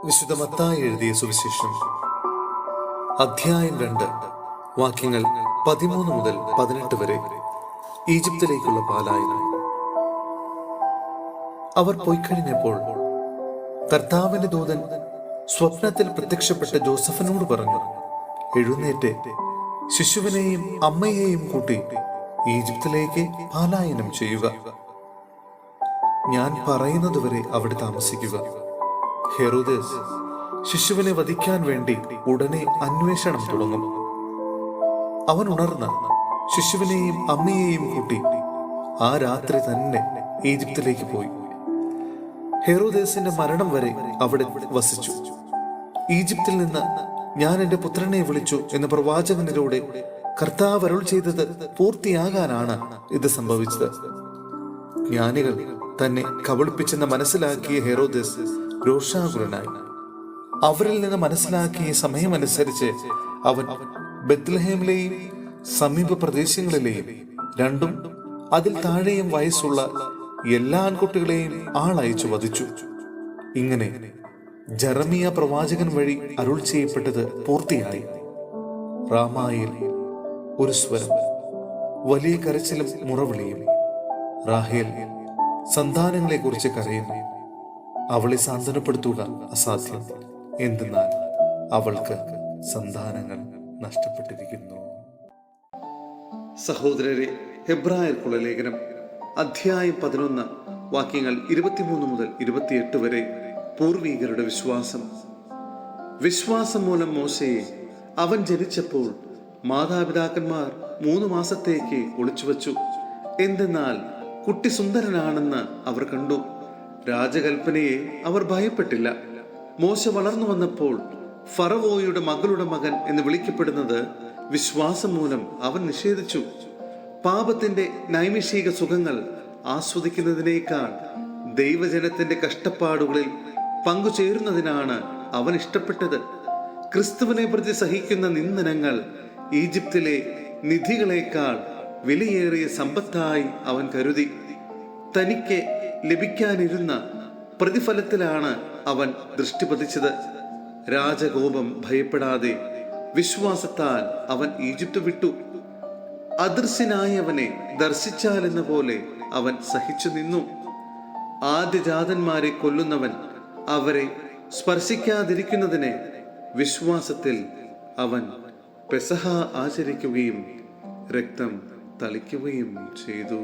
വിശുദ്ധ മത്തായി എഴുതിയ സുവിശേഷം അധ്യായം 2 വാക്യങ്ങൾ 13 മുതൽ 18 വരെ. ഈജിപ്തിലേക്കുള്ള പലായനം. അവർ പോയിക്കഴിഞ്ഞപ്പോൾ കർത്താവിന്റെ ദൂതൻ സ്വപ്നത്തിൽ പ്രത്യക്ഷപ്പെട്ട ജോസഫിനോട് പറഞ്ഞു, എഴുന്നേറ്റ് ശിശുവിനെയും അമ്മയെയും കൂട്ടി ഈജിപ്തിലേക്ക് പലായനം ചെയ്യുക. ഞാൻ പറയുന്നതുവരെ അവിടെ താമസിക്കുക. ഹെറോദേസ് ശിശുവിനെ വധിക്കാൻ വേണ്ടി ഉടനെ അന്വേഷണം തുടങ്ങും. അവൻ ഉണർന്ന് ശിശുവിനെയും അമ്മയെയും കൂട്ടി ആ രാത്രി തന്നെ ഈജിപ്തിലേക്ക് പോയി. ഹെറോദേസിന്റെ മരണം വരെ അവിടെ വസിച്ചു. ഈജിപ്തിൽ നിന്ന് ഞാൻ എന്റെ പുത്രനെ വിളിച്ചു എന്ന പ്രവാചകനിലൂടെ കർത്താവ് അരുൾ ചെയ്തത് പൂർത്തിയാകാനാണ് ഇത് സംഭവിച്ചത്. ജ്ഞാനികൾ തന്നെ കബളിപ്പിച്ചെന്ന് മനസ്സിലാക്കിയ ഹെറോദേസ് രോഷാകുലനായി. അവരിൽ നിന്ന് മനസ്സിലാക്കിയ സമയമനുസരിച്ച് അവൻ ബെത്ലഹേമിലെയും സമീപ പ്രദേശങ്ങളിലെയും 2 അതിൽ താഴെയും വയസ്സുള്ള എല്ലാ ആൺകുട്ടികളെയും ആളയച്ചു വധിച്ചു. ഇങ്ങനെ ജെറമിയ പ്രവാചകൻ വഴി അരുൾ ചെയ്യപ്പെട്ടത് പൂർത്തിയായി. റാമായിൽ ഒരു സ്വരം, വലിയ കരച്ചിലും മുറവിളിയും. റാഹേൽ സന്താനങ്ങളെ കുറിച്ച് കരയുന്നു. അവളെ സാന്ത്വനപ്പെടുത്തുക അസാധ്യം, എന്തെന്നാൽ അവൾക്ക് സന്താനങ്ങൾ നഷ്ടപ്പെട്ടിരിക്കുന്നു. സഹോദരരെ, ഹെബ്രായർക്കുള്ള ലേഖനം അധ്യായം 11 വാക്യങ്ങൾ 23 മുതൽ 28 വരെ. പൂർവീകരുടെ വിശ്വാസം മൂലം മോശയെ അവൻ ജനിച്ചപ്പോൾ മാതാപിതാക്കന്മാർ 3 മാസത്തേക്ക് ഒളിച്ചുവച്ചു. എന്തെന്നാൽ കുട്ടി സുന്ദരനാണെന്ന് അവർ കണ്ടു. രാജകൽപ്പനയെ അവർ ഭയപ്പെട്ടില്ല. മോശ വളർന്നു വന്നപ്പോൾ ഫറവോയുടെ മകളുടെ മകൻ എന്ന് വിളിക്കപ്പെടുന്നത് വിശ്വാസം മൂലം അവൻ നിഷേധിച്ചു. പാപത്തിന്റെ നൈമിഷിക സുഖങ്ങൾ ആസ്വദിക്കുന്നതിനേക്കാൾ ദൈവജനത്തിന്റെ കഷ്ടപ്പാടുകളിൽ പങ്കുചേരുന്നതിനാണ് അവൻ ഇഷ്ടപ്പെട്ടത്. ക്രിസ്തുവിനെ പ്രതി സഹിക്കുന്ന നിന്ദനങ്ങൾ ഈജിപ്തിലെ നിധികളേക്കാൾ വിലയേറിയ സമ്പത്തായി അവൻ കരുതി. തനിക്ക് ലഭിക്കാനിരുന്ന പ്രതിഫലത്തിലാണ് അവൻ ദൃഷ്ടി പതിച്ചത്. രാജകോപം ഭയപ്പെടാതെ വിശ്വാസത്താൽ അവൻ ഈജിപ്ത് വിട്ടു. അദൃശ്യനായവനെ ദർശിച്ചാലെന്ന പോലെ അവൻ സഹിച്ചു നിന്നു. ആദ്യജാതന്മാരെ കൊല്ലുന്നവൻ അവരെ സ്പർശിക്കാതിരിക്കുന്നതിന് വിശ്വാസത്തിൽ അവൻ പെസഹ ആചരിക്കുകയും രക്തം തളിക്കുകയും ചെയ്തു.